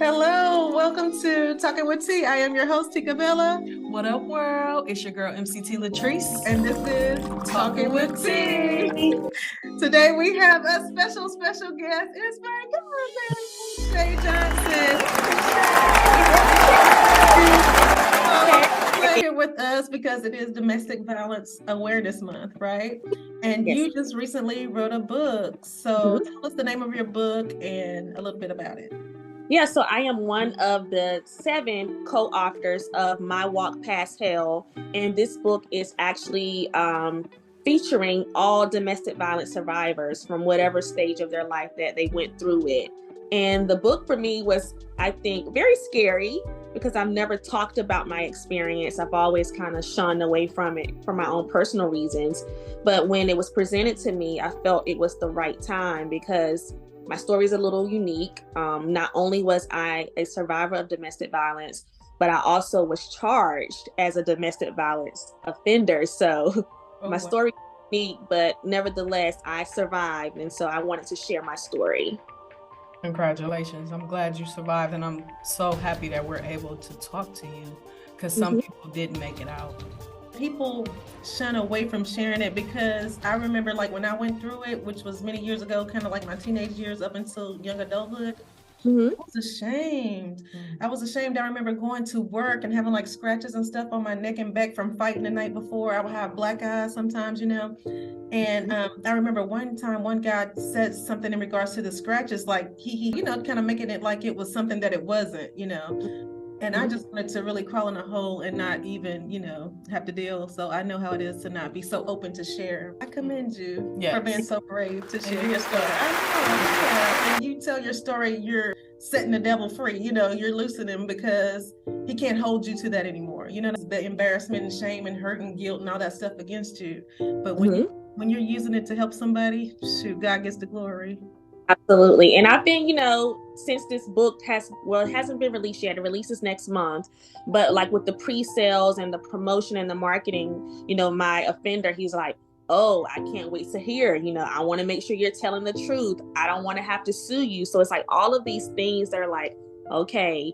Hello, welcome to Talking with T. I am your host, Tika Bella. What up, world? It's your girl, MCT Latrice. And this is Talking with T. Today we have a special guest. It's my cousin, Shay Johnson. Here with us because it is Domestic Violence Awareness Month, right? And Yes. You just recently wrote a book. So tell us the name of your book and a little bit about it. Yeah, so I am one of the 7 co-authors of My Walk Past Hell, and this book is actually featuring all domestic violence survivors from whatever stage of their life that they went through it. And the book for me was, I think, very scary because I've never talked about my experience. I've always kind of shunned away from it for my own personal reasons. But when it was presented to me, I felt it was the right time because my story is a little unique. Not only was I a survivor of domestic violence, but I also was charged as a domestic violence offender. So my story is unique, but nevertheless, I survived. And so I wanted to share my story. Congratulations. I'm glad you survived. And I'm so happy that we're able to talk to you because some people didn't make it out. People shun away from sharing it because I remember like when I went through it, which was many years ago, kind of like my teenage years up until young adulthood, I was ashamed. I remember going to work and having like scratches and stuff on my neck and back from fighting the night before. I would have black eyes sometimes, And I remember one time one guy said something in regards to the scratches, like he kind of making it like it was something that it wasn't, And I just wanted to really crawl in a hole and not even, have to deal. So I know how it is to not be so open to share. I commend you for being so brave to share your story. I know. And you tell your story, you're setting the devil free. You're loosening him because he can't hold you to that anymore. The embarrassment and shame and hurt and guilt and all that stuff against you. But when you're using it to help somebody, shoot, God gets the glory. Absolutely. And I've been, since this book it hasn't been released yet. It releases next month. But like with the pre-sales and the promotion and the marketing, my offender, he's like, oh, I can't wait to hear, I want to make sure you're telling the truth. I don't want to have to sue you. So it's like all of these things that are like, okay,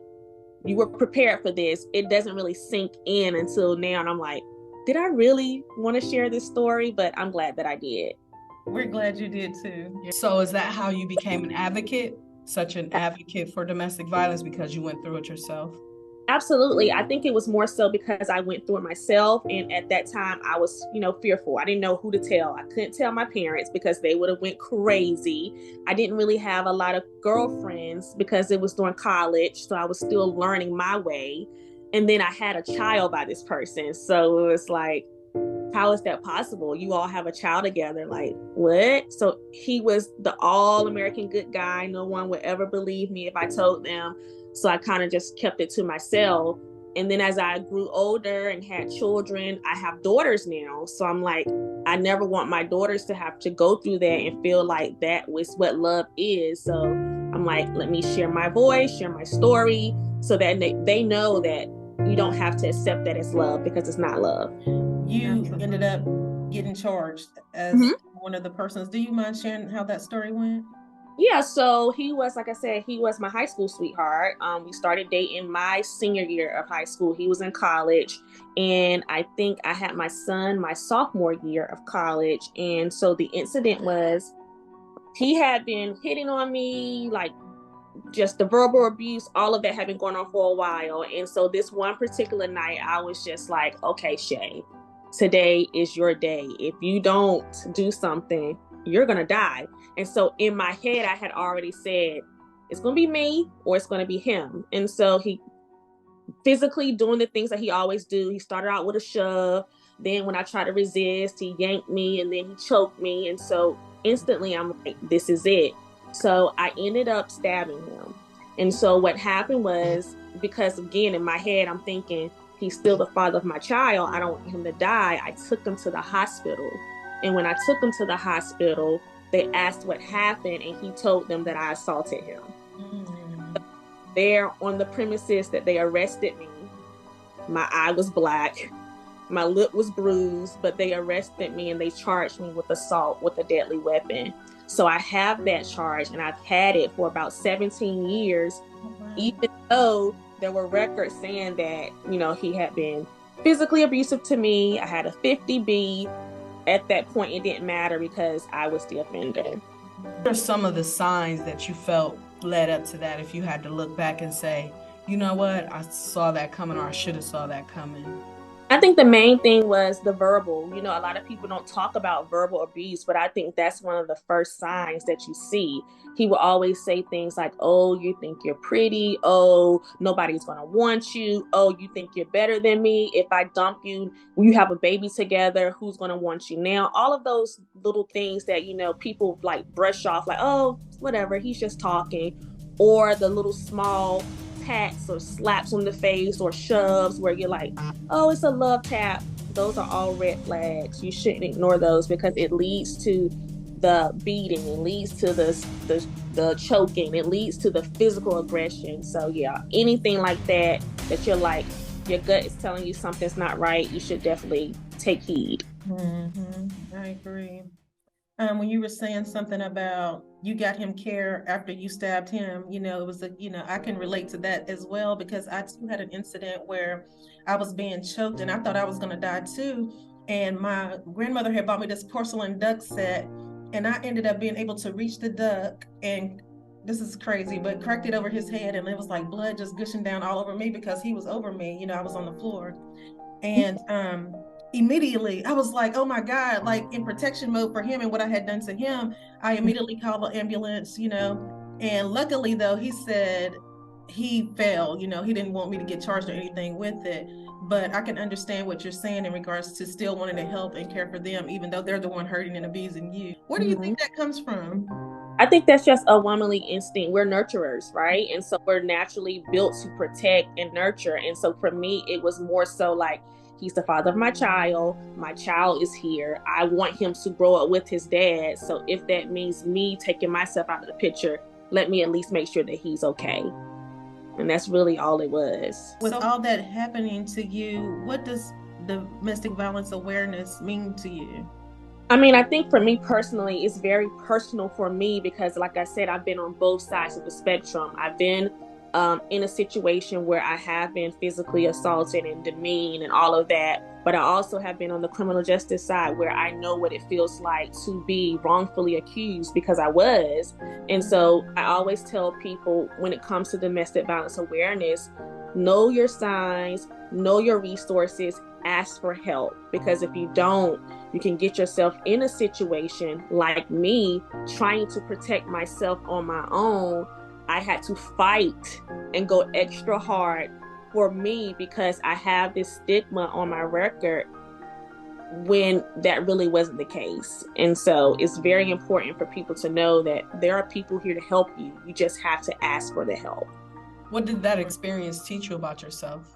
you were prepared for this. It doesn't really sink in until now. And I'm like, did I really want to share this story? But I'm glad that I did. We're glad you did too. So is that how you became an advocate? Such an advocate for domestic violence because you went through it yourself? Absolutely. I think it was more so because I went through it myself. And at that time I was, fearful. I didn't know who to tell. I couldn't tell my parents because they would have went crazy. I didn't really have a lot of girlfriends because it was during college. So I was still learning my way. And then I had a child by this person. So it was like, how is that possible? You all have a child together. Like, what? So he was the all-American good guy. No one would ever believe me if I told them. So I kind of just kept it to myself. And then as I grew older and had children, I have daughters now. So I'm like, I never want my daughters to have to go through that and feel like that was what love is. So I'm like, let me share my voice, share my story so that they know that you don't have to accept that as love because it's not love. You ended up getting charged as one of the persons. Do you mind sharing how that story went? Yeah, so he was, like I said, he was my high school sweetheart. We started dating my senior year of high school. He was in college, and I think I had my son my sophomore year of college. And so the incident was he had been hitting on me, like just the verbal abuse, all of that had been going on for a while. And so this one particular night, I was just like, okay, Shay, today is your day. If you don't do something, you're going to die. And so in my head, I had already said, it's going to be me or it's going to be him. And so he physically doing the things that he always do. He started out with a shove. Then when I tried to resist, he yanked me and then he choked me. And so instantly I'm like, this is it. So I ended up stabbing him. And so what happened was, because again, in my head, I'm thinking, he's still the father of my child. I don't want him to die. I took him to the hospital. And when I took him to the hospital, they asked what happened. And he told them that I assaulted him. There on the premises that they arrested me, my eye was black. My lip was bruised, but they arrested me and they charged me with assault with a deadly weapon. So I have that charge and I've had it for about 17 years. even though there were records saying that, you know, he had been physically abusive to me. I had a 50B. At that point, it didn't matter because I was the offender. What are some of the signs that you felt led up to that, if you had to look back and say, you know what, I saw that coming, or I should have saw that coming? I think the main thing was the verbal. You know, a lot of people don't talk about verbal abuse, but I think that's one of the first signs that you see. He will always say things like, oh, you think you're pretty. Oh, nobody's going to want you. Oh, you think you're better than me. If I dump you, you have a baby together, who's going to want you now? All of those little things that, you know, people like brush off like, oh, whatever, he's just talking. Or the little small pats or slaps on the face or shoves where you're like, oh, it's a love tap. Those are all red flags. You shouldn't ignore those because it leads to the beating, it leads to the choking, it leads to the physical aggression. So yeah, anything like that you're like, your gut is telling you something's not right, you should definitely take heed. I agree. When you were saying something about you got him care after you stabbed him, you know, it was I can relate to that as well, because I too had an incident where I was being choked and I thought I was going to die too. And my grandmother had bought me this porcelain duck set, and I ended up being able to reach the duck and, this is crazy, but cracked it over his head, and it was like blood just gushing down all over me because he was over me. You know, I was on the floor. And immediately I was like, oh my God, like in protection mode for him and what I had done to him, I immediately called the ambulance, you know. And luckily though, he said he fell, you know, he didn't want me to get charged or anything with it. But I can understand what you're saying in regards to still wanting to help and care for them, even though they're the one hurting and abusing you. Where do you think that comes from? I think that's just a womanly instinct. We're nurturers, right? And so we're naturally built to protect and nurture. And so for me, it was more so like, he's the father of my child. My child is here. I want him to grow up with his dad. So if that means me taking myself out of the picture, let me at least make sure that he's okay. And that's really all it was. With all that happening to you, what does domestic violence awareness mean to you? I mean, I think for me personally, it's very personal for me because, like I said, I've been on both sides of the spectrum. I've been in a situation where I have been physically assaulted and demeaned and all of that. But I also have been on the criminal justice side where I know what it feels like to be wrongfully accused, because I was. And so I always tell people, when it comes to domestic violence awareness, know your signs, know your resources, ask for help. Because if you don't, you can get yourself in a situation like me, trying to protect myself on my own. I had to fight and go extra hard for me because I have this stigma on my record when that really wasn't the case. And so it's very important for people to know that there are people here to help you. You just have to ask for the help. What did that experience teach you about yourself?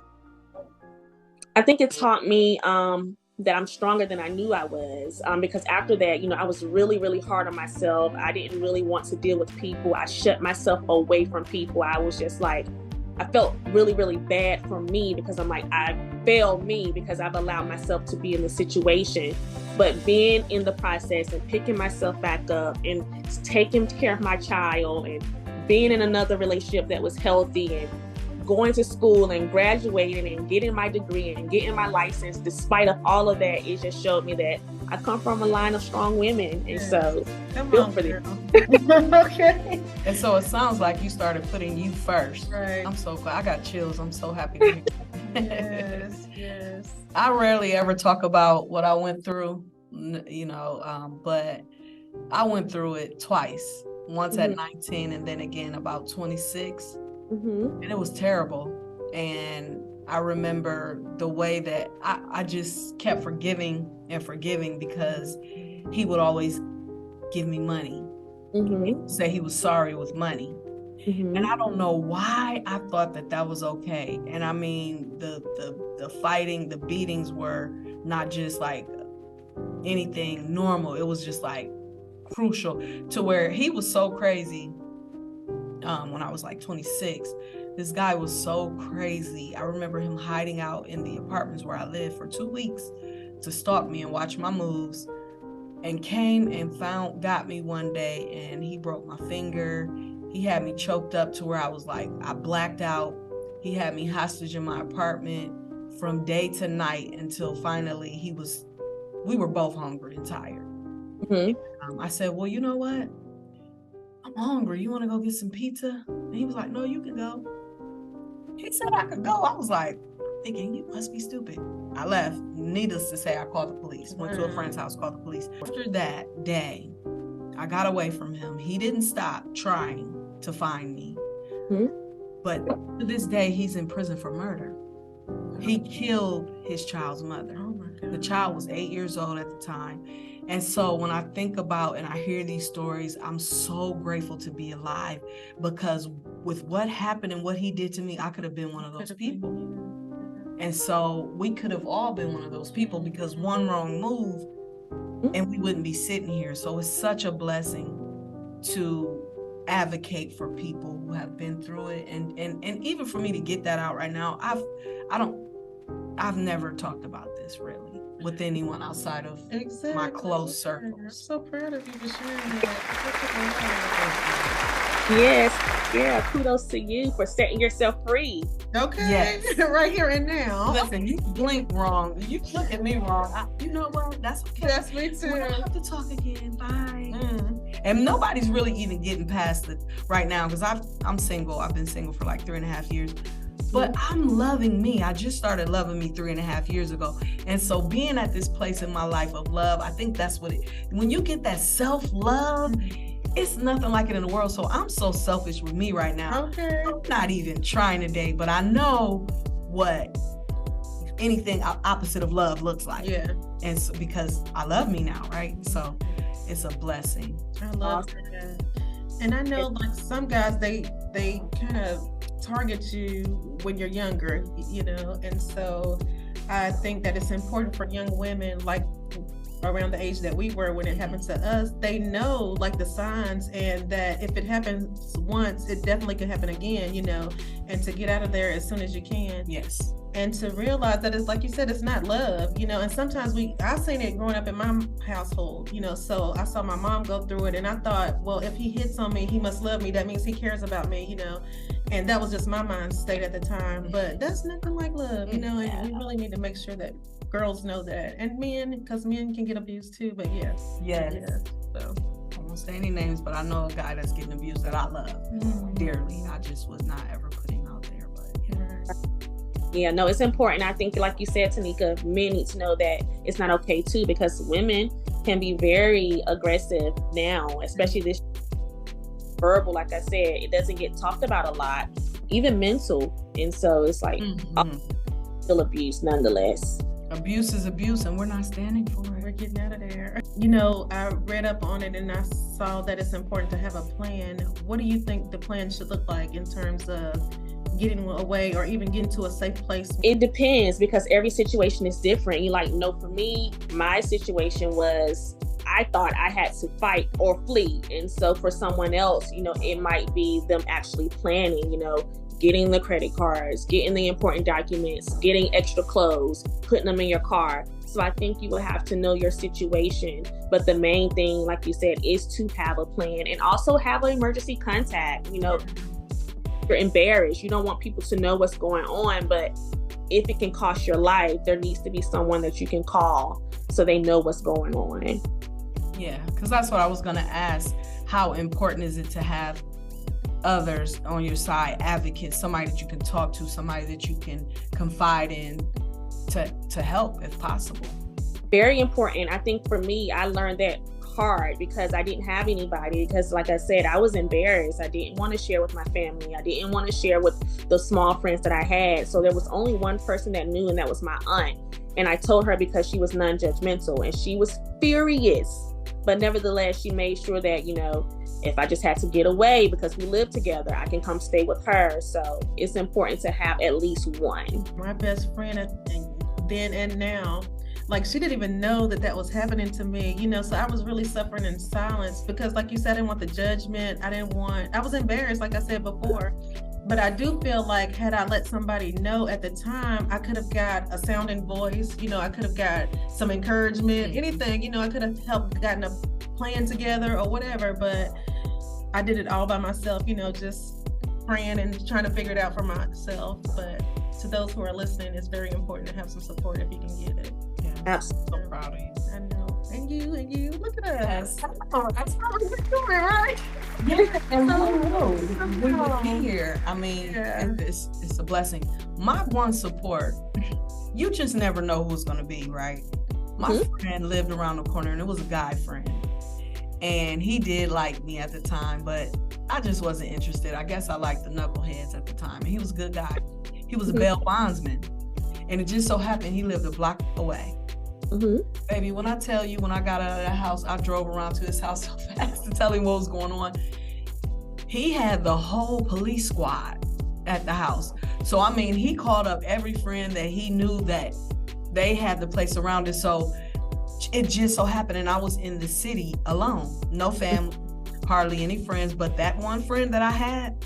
I think it taught me that I'm stronger than I knew I was, because after that, you know, I was really, really hard on myself. I didn't really want to deal with people. I shut myself away from people. I was just like, I felt really, really bad for me because I'm like, I failed me because I've allowed myself to be in the situation. But being in the process and picking myself back up and taking care of my child and being in another relationship that was healthy and going to school and graduating and getting my degree and getting my license, despite of all of that, it just showed me that I come from a line of strong women. And so built for this. Okay. And so it sounds like you started putting you first. Right. I'm so glad. I got chills. I'm so happy to hear Yes, yes. I rarely ever talk about what I went through, you know, but I went through it twice. Once at 19 and then again about 26. And it was terrible. And I remember the way that I just kept forgiving because he would always give me money. He would say he was sorry with money. And I don't know why I thought that was okay. And I mean, the fighting, the beatings were not just like anything normal. It was just like crucial, to where he was so crazy. When I was like 26, this guy was so crazy. I remember him hiding out in the apartments where I lived for 2 weeks to stalk me and watch my moves, and came and got me one day, and he broke my finger He had me choked up to where I was like, I blacked out. He had me hostage in my apartment from day to night until finally we were both hungry and tired. Mm-hmm. I said, well, you know what? I'm hungry. You want to go get some pizza? And he was like, no, you can go. He said I could go. I was like, thinking, you must be stupid. I left. Needless to say, I called the police. Went to a friend's house, called the police. After that day, I got away from him. He didn't stop trying to find me. Mm-hmm. But to this day, he's in prison for murder. He killed his child's mother. Oh my God. The child was 8 years old at the time. And so when I think about and I hear these stories, I'm so grateful to be alive, because with what happened and what he did to me, I could have been one of those people. And so we could have all been one of those people, because one wrong move and we wouldn't be sitting here. So it's such a blessing to advocate for people who have been through it. And even for me to get that out right now, I've never talked about this really with anyone outside of my close circles. I'm so proud of you for sharing that. Yes, yeah, kudos to you for setting yourself free. Okay, yes. Right here and now. Listen, you blink wrong. You look at me wrong. You know what? That's okay. That's me too. We don't have to talk again. Bye. And nobody's really even getting past it right now, because I'm single. I've been single for like 3.5 years. But I'm loving me. I just started loving me 3.5 years ago. And so being at this place in my life of love, I think that's what when you get that self-love, it's nothing like it in the world. So I'm so selfish with me right now. Okay. I'm not even trying to date, but I know what anything opposite of love looks like. Yeah. And so, because I love me now, right? So it's a blessing. I love that. And I know like some guys, they kind of target you when you're younger, you know, and so I think that it's important for young women, like around the age that we were when it happened to us, they know like the signs, and that if it happens once, it definitely could happen again, you know, and to get out of there as soon as you can. Yes. And to realize that it's like you said, it's not love, you know, and sometimes I've seen it growing up in my household, you know, so I saw my mom go through it, and I thought, well, if he hits on me, he must love me. That means he cares about me, you know, and that was just my mind state at the time, but that's nothing like love, you know, and we really need to make sure that girls know that, and men, because men can get abused too, but yes. So I won't say any names, but I know a guy that's getting abused that I love dearly. I just was not ever putting out there, but yeah, no, it's important. I think, like you said, Tanika, men need to know that it's not okay too, because women can be very aggressive now, especially this verbal. Like I said, it doesn't get talked about a lot, even mental, and so it's like still abuse nonetheless. Abuse is abuse, and we're not standing for it. We're getting out of there. You know, I read up on it and I saw that it's important to have a plan. What do you think the plan should look like in terms of getting away or even getting to a safe place? It depends, because every situation is different. You like, no, for me, my situation was I thought I had to fight or flee. And so for someone else, you know, it might be them actually planning, you know, getting the credit cards, getting the important documents, getting extra clothes, putting them in your car. So I think you will have to know your situation. But the main thing, like you said, is to have a plan, and also have an emergency contact. You know, you're embarrassed. You don't want people to know what's going on, but if it can cost your life, there needs to be someone that you can call so they know what's going on. Yeah, because that's what I was going to ask. How important is it to have others on your side, advocates, somebody that you can talk to, somebody that you can confide in to help if possible? Very important. I think for me, I learned that hard because I didn't have anybody, because like I said, I was embarrassed. I didn't want to share with my family. I didn't want to share with the small friends that I had. So there was only one person that knew, and that was my aunt. And I told her because she was non-judgmental, and she was furious. But nevertheless, she made sure that, you know, if I just had to get away because we live together, I can come stay with her. So it's important to have at least one. My best friend then and now, like, she didn't even know that was happening to me, you know, so I was really suffering in silence because, like you said, I didn't want the judgment. I was embarrassed, like I said before. But I do feel like had I let somebody know at the time, I could have got a sounding voice, you know, I could have got some encouragement, anything, you know, I could have helped gotten a plan together or whatever. But I did it all by myself, just praying and trying to figure it out for myself. But to those who are listening, it's very important to have some support if you can get it. Yeah, absolutely. So proud of you. I know. And you, look at us. That's how we're doing, right? Yeah, and we would be here. I mean, it's a blessing. My one support, you just never know who's going to be, right? My friend lived around the corner, and it was a guy friend. And he did like me at the time, but I just wasn't interested. I guess I liked the knuckleheads at the time. And he was a good guy. He was a bail bondsman. And it just so happened he lived a block away. Baby, when I tell you, when I got out of that house, I drove around to his house so fast to tell him what was going on. He had the whole police squad at the house. So, I mean, he called up every friend that he knew that they had the place surrounded. So it just so happened, and I was in the city alone, no family, hardly any friends, but that one friend that I had,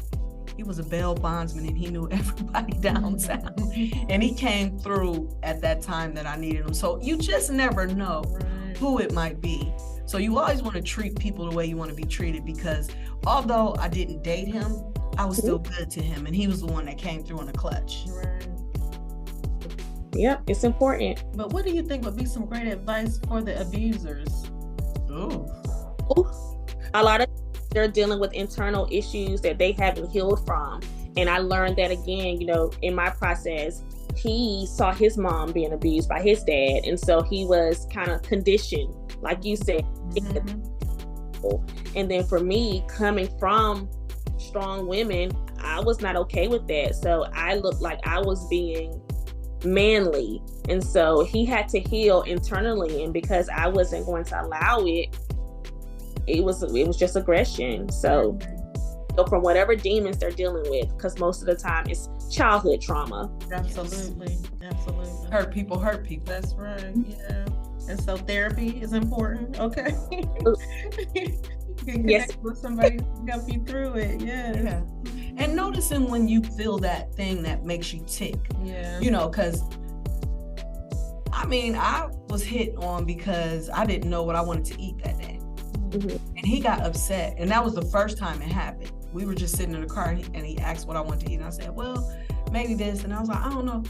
he was a bail bondsman, and he knew everybody downtown. And he came through at that time that I needed him. So you just never know who it might be. So you always want to treat people the way you want to be treated, because although I didn't date him, I was still good to him, and he was the one that came through in the clutch. Yep, it's important. But what do you think would be some great advice for the abusers? Ooh. A lot of they're dealing with internal issues that they haven't healed from. And I learned that again, in my process. He saw his mom being abused by his dad. And so he was kind of conditioned, like you said. And then for me, coming from strong women, I was not okay with that. So I looked like I was being manly. And so he had to heal internally. And because I wasn't going to allow it, it was just aggression. So from whatever demons they're dealing with, because most of the time it's childhood trauma. Absolutely. Hurt people. That's right. Yeah. And so therapy is important. Okay. You can connect with somebody to help you through it. Yeah. And noticing when you feel that thing that makes you tick. Yeah. Because I mean, I was hit on because I didn't know what I wanted to eat that day. And he got upset, and that was the first time it happened. We were just sitting in the car, and he asked what I wanted to eat, and I said, well, maybe this. And I was like, I don't know.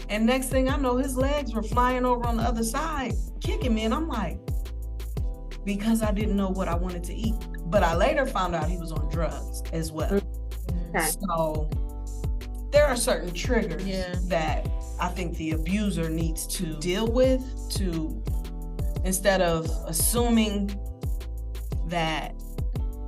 And next thing I know, his legs were flying over on the other side, kicking me, and I'm like, because I didn't know what I wanted to eat. But I later found out he was on drugs as well. So there are certain triggers that I think the abuser needs to deal with, to, instead of assuming that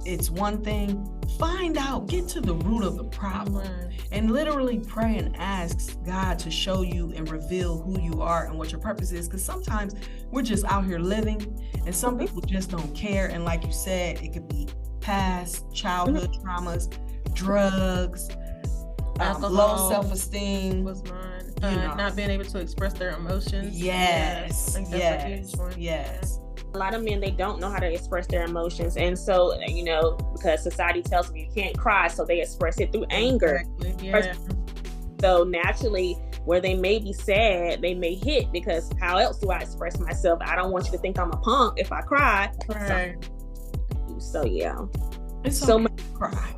it's one thing, find out, get to the root of the problem, and literally pray and ask God to show you and reveal who you are and what your purpose is. Because sometimes we're just out here living, and some people just don't care. And like you said, it could be past childhood traumas, drugs, low self-esteem, was mine. Not being able to express their emotions. Yes. A lot of men, they don't know how to express their emotions. And so, because society tells them you can't cry, so they express it through anger. So naturally, where they may be sad, they may hit, because how else do I express myself? I don't want you to think I'm a punk if I cry. So yeah. It's so much to cry.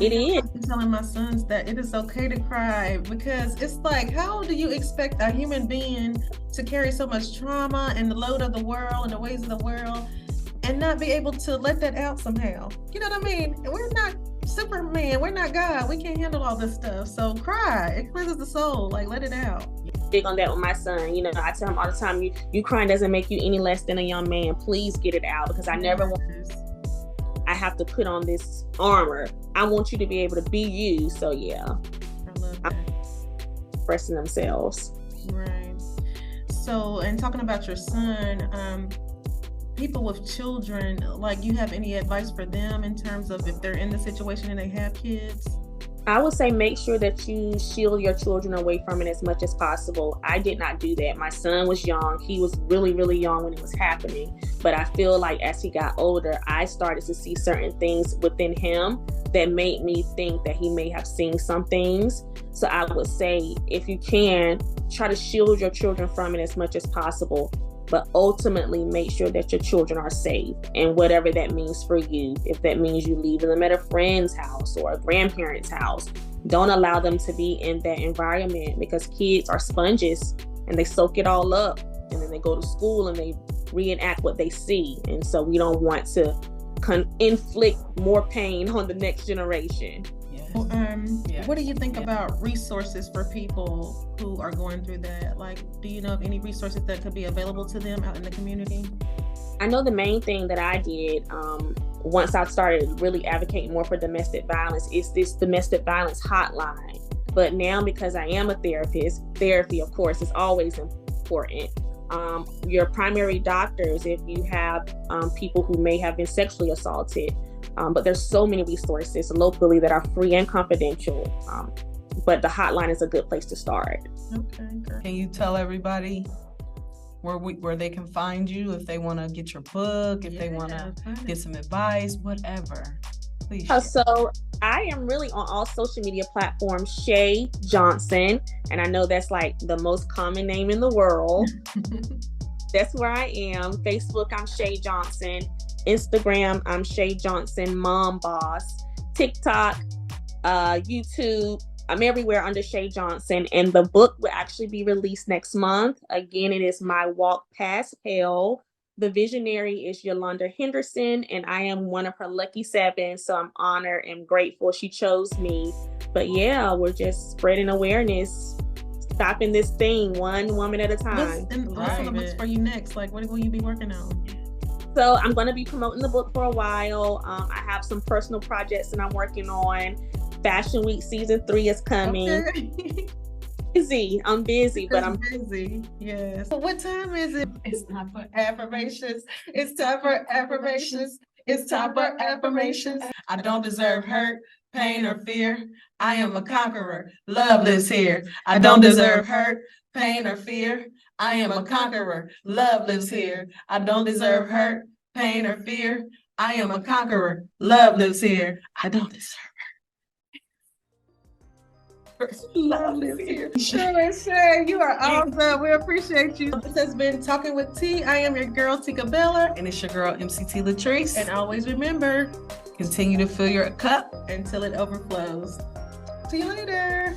It is. I'm telling my sons that it is okay to cry, because it's like, how do you expect a human being to carry so much trauma and the load of the world and the ways of the world and not be able to let that out somehow? You know what I mean? We're not Superman. We're not God. We can't handle all this stuff. So cry. It cleanses the soul. Like, let it out. Big on that with my son. I tell him all the time, you crying doesn't make you any less than a young man. Please get it out, because I never want I have to put on this armor. I want you to be able to be you. So yeah, I love that. Expressing themselves. Right. So, and talking about your son, people with children, like, you have any advice for them in terms of if they're in the situation and they have kids? I would say make sure that you shield your children away from it as much as possible. I did not do that. My son was young. He was really, really young when it was happening. But I feel like as he got older, I started to see certain things within him that made me think that he may have seen some things. So I would say, if you can, try to shield your children from it as much as possible. but ultimately make sure that your children are safe, and whatever that means for you. If that means you leaving them at a friend's house or a grandparent's house, don't allow them to be in that environment, because kids are sponges and they soak it all up, and then they go to school and they reenact what they see. And so we don't want to inflict more pain on the next generation. Well, what do you think about resources for people who are going through that? Like, do you know of any resources that could be available to them out in the community? I know the main thing that I did once I started really advocating more for domestic violence is this domestic violence hotline. But now, because I am a therapist, therapy, of course, is always important. Your primary doctors, if you have people who may have been sexually assaulted, but there's so many resources locally that are free and confidential. But the hotline is a good place to start. Okay, great. Can you tell everybody where they can find you if they want to get your book, if they want to get some advice, whatever? Please. So I am really on all social media platforms, Shay Johnson, and I know that's like the most common name in the world. That's where I am. Facebook, I'm Shay Johnson. Instagram, I'm Shay Johnson Mom Boss. TikTok, YouTube, I'm everywhere under Shay Johnson. And the book will actually be released next month. Again, it is My Walk Past Hell. The visionary is Yolanda Henderson, and I am one of her lucky 7. So I'm honored and grateful she chose me. But yeah, we're just spreading awareness, stopping this thing one woman at a time. What's for you next? Like, what will you be working on? So I'm going to be promoting the book for a while. I have some personal projects that I'm working on. Fashion Week season 3 is coming. Okay. I'm busy, but I'm busy. Yes. But what time is it? It's time for affirmations. It's time for affirmations. It's time for affirmations. I don't deserve hurt, pain, or fear. I am a conqueror. Love lives here. I don't deserve hurt, pain, or fear. I am a conqueror. Love lives here. I don't deserve hurt, pain, or fear. I am a conqueror. Love lives here. I don't deserve hurt. Love lives here. Shay, you are awesome. We appreciate you. This has been Talking with T. I am your girl, Tika Bella. And it's your girl, MCT Latrice. And always remember, continue to fill your cup until it overflows. See you later.